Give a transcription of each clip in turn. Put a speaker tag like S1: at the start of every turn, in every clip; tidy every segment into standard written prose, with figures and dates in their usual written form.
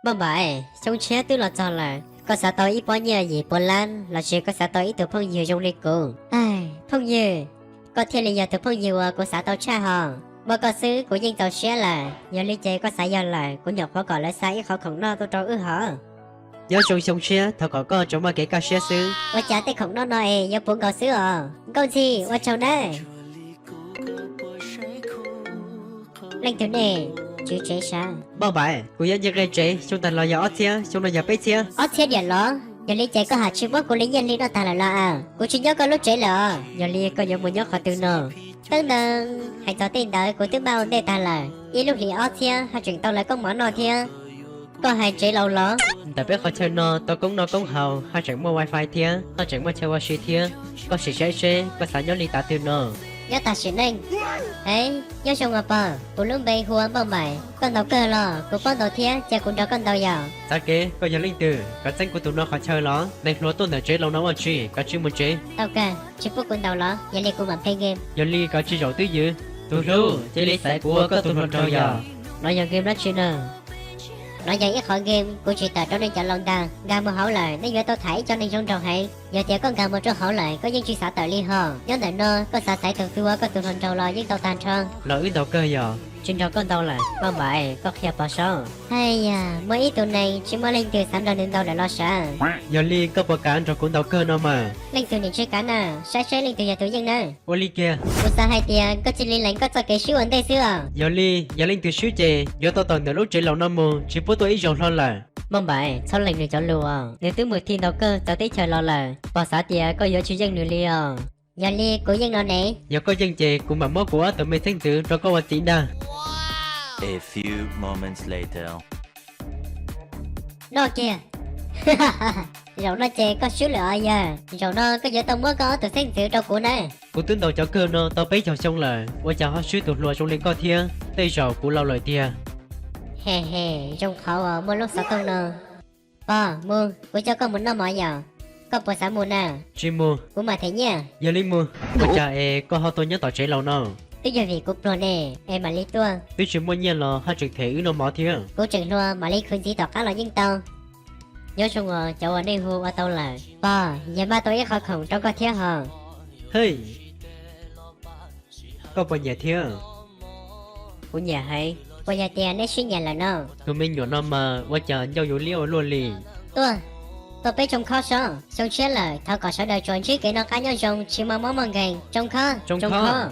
S1: Bông bài, trong chế tôi là cho là có xã tôi ít bao nhiêu gì Bồ Lan là chỉ có xã tôi ít từ phong nhiều trong lịch cổ. Ai, phong nhiều, có thiên lý giờ từ phong nhiều của xã tôi cha hò. Mà có sứ của dân tàu xe là nhờ lý chế có xã giờ lại của nhập khó gọi là xã ít khó khổng no tôi cho ư hả.
S2: Nhớ trong xe thọ có trong mà cái ca xe sư.
S1: Và chả tay khổng no nói nhờ bốn cầu sứ à. Công gì, và chồng đây. Lên thứ này, chú chế sao?
S2: Bao bài, của dân dân gây chế, chúng ta lo giờ ót xe, chúng ta giờ bế xe.
S1: Ót xe điện lo. Giờ lý chế có hạt chữ bốc của lý nhân lý nó ta là lo à. Của chú nhớ có lúc chế là. Giờ lý có nhớ một nhớ khó tư nọ. Tân nâng, hãy cho tên đợi của thứ bao đây ta là. Ý lúc lý ót xe, hãy chuyển tàu lại có món nọ thia. Có hai chế lâu lo.
S2: Tại biết khó chơi nó công hầu, hai chẳng mua wifi thia, hai chẳng mua chơi wifi thia. Có sẽ chế, có xã nhớ lý ta tư nọ.
S1: Nhớ ta chuyển anh. Ấy, nhớ trong ngọc bò, của lúc bây hùa bông bài. Con tàu cơ lo, của con tàu thia, chả cũng đó con tàu giàu.
S2: Sao kế, có giờ linh từ, có danh của tụi nó khó chơi nó. Nên nó tôn là chế lâu nó mà truy, có chứ một chế.
S1: Tàu cơ, chỉ phút con tàu lo, giờ lý cũng bằng play game.
S2: Giờ ly có chứ rổ tứ dữ. Tụi lưu, chế lý sẽ của có tụi nó trâu giờ.
S1: Nói giờ game đó chứ nè. Nói giờ ít khỏi game, của chị tờ trong đây chọn lòng ta. Gà một hậu lại, nếu giờ tôi thải cho nên trong trò hay. Giờ thì con gà một trong hậu lại, có dân truy xã tờ ly hò. Nhớ tại nó, có xã xảy thường thua, có tụi thần trâu lo, nhưng tàu tàn trơn.
S2: Lợi ý đầu cơ giờ.
S1: Trên trò con tàu lại, con bại, có khép vào số. Hay à, mới ít tụi này, chỉ mới lên từ sẵn rồi nên tàu đã lo sợ.
S2: Giờ ly có bậc cản rồi cũng đầu cơ nó mà.
S1: Lên từ này chơi cả nè, sẽ lên từ nhà tụi dân nè.
S2: Ô ly kia.
S1: Cô xa hai tiền, có chỉ lên lãnh có cho cái siêu ấn đây xưa.
S2: Giờ ly, giờ linh từ xíu chè. Giờ tao toàn từ lúc chế lâu nó mù, chỉ bố tôi ý rồi thôi là.
S1: Mong bại, sao lệnh người cho lùa. Nếu thứ 10 thiên đầu cơ, tao tới chờ lo là. Bỏ xã tiền có giờ chịu dân nữa li à. Giờ li của dân nó nè.
S2: Giờ có dân chè cũng bằng mốt của tụi mình sinh tử rồi có một tí đa.
S3: A few moments later.
S1: Nó kìa. Rồi nó chè có số lựa giờ. Rồi nó có giờ tao mới có từ sinh tử đâu của nè.
S2: Của tướng đầu cho cơ nó tao bấy cho xong là. Qua cho họ suy tụt lùa trong liên co thia. Tây rồi của lâu lời thia.
S1: Hè hè, trong khẩu ở một lúc 6 tuần nè. Mua, của cho con muốn nó mọi giờ. Có bộ xã mua nè.
S2: Chỉ mua.
S1: Của mà thấy nha.
S2: Giờ linh mua. Qua cha có họ tôi nhớ tao chế lâu nó.
S1: Tôi giờ vì cục rồi nè, em mà lấy tua.
S2: Tôi chỉ mua nhiên là hai trực thể ư nó mỏ thia.
S1: Của trường lua mà lấy khuyên gì tỏ khá là những tao. Nhớ xong rồi, cháu ở đây hô ở tao là. Giờ ba tôi ít khó khổng trong có thiết hờ.
S2: Hey. Có bao nhà thia.
S1: Của nhà hay. Của nhà tiền nên suy nhà là nó.
S2: Tụi mình nhỏ nó mà qua cha nhau dụ liêu luôn lì.
S1: Tôi biết trong khó sợ. Xong chết là tao có sợ đời chuẩn chứ cái nó cá nhau trong chỉ mà mong mong gành. Trong khó.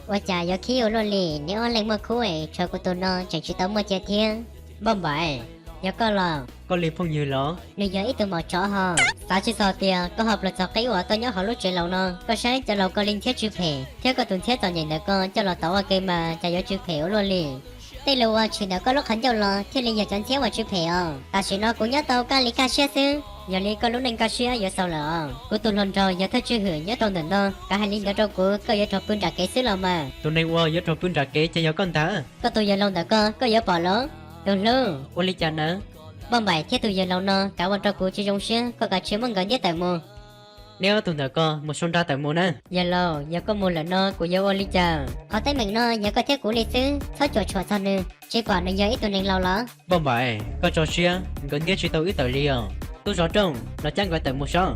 S1: Qua chả giờ khi ở luôn lì nếu anh lên mơ khu ấy trời của tụi nó chẳng chỉ tao mơ chơi thiên. Bông bại. Giờ có là.
S2: Có liệp phong nhiều lắm.
S1: Nếu giờ ít từ một chỗ hò. Sao chỉ sợ tiền có hợp là cho cái của tôi nhớ họ lúc chuyện lâu nó. Có sáng cho lâu có linh thiết chữ phê. Thế có tuần thiết cho nhìn được con cho lâu tao ở kia mà chả nhớ chữ phê ở luôn lì. Đây là chuyện đó có lúc hắn cho lo thế nên giờ chẳng thiết vào chữ phê à. Ta chỉ nó cũng nhớ tao ca lý ca xe sư. Giờ lý có lúc nên ca xe giờ sau là. Của tụi lần rồi giờ thấy chưa hưởng nhớ trong tình đó. Cả hai linh đó đâu của có giờ trò phương trả kế xứ lâu mà.
S2: Tụi này qua giờ trò phương trả kế cho nhau con ta.
S1: Có tụi giờ lâu đã có giờ bỏ lỡ. Đừng lưu.
S2: Ô lý cha nữa.
S1: Bông bài thiết tụi giờ lâu nó cả quan trò của chị trong xe có cả chiếm mong gần nhất tại mua.
S2: Nếu tụi nó có một son ra tại mùa nè.
S1: Giờ lâu giờ có một lần nó của giờ ô lý cha. Họ thấy mình nó giờ có thiết của lý sư. Sao chuột chuột sao nữa. Chỉ quả nó giờ ít tụi này lâu lắm.
S2: Bông bài, có trò xia, gần nhất chỉ tao ít tờ liều. Tôi rõ trong, nó chẳng gọi tờ một số.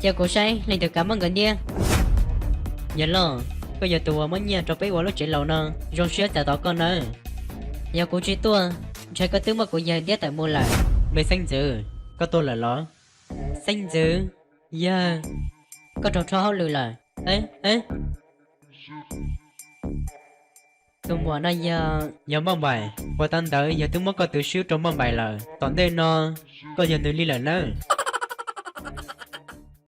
S2: Chào cô say, lên từ cảm ơn gần đi. Giờ lo, có giờ tụi mới nhà cho bé qua lúc chỉ lâu nè, rồi xia tại tao con nè. Giờ cô chỉ tua, chạy có tướng mà của giờ đi tại mua lại. Mày xanh dữ, có tôi là lo. Xanh dữ, yeah. Có trò cho họ lừa lại. Ê. Tôi muốn nói giờ mong bài, qua tan tới giờ tôi mới có tự siêu trong mong bài là toàn đây nó có giờ tự li là nữa.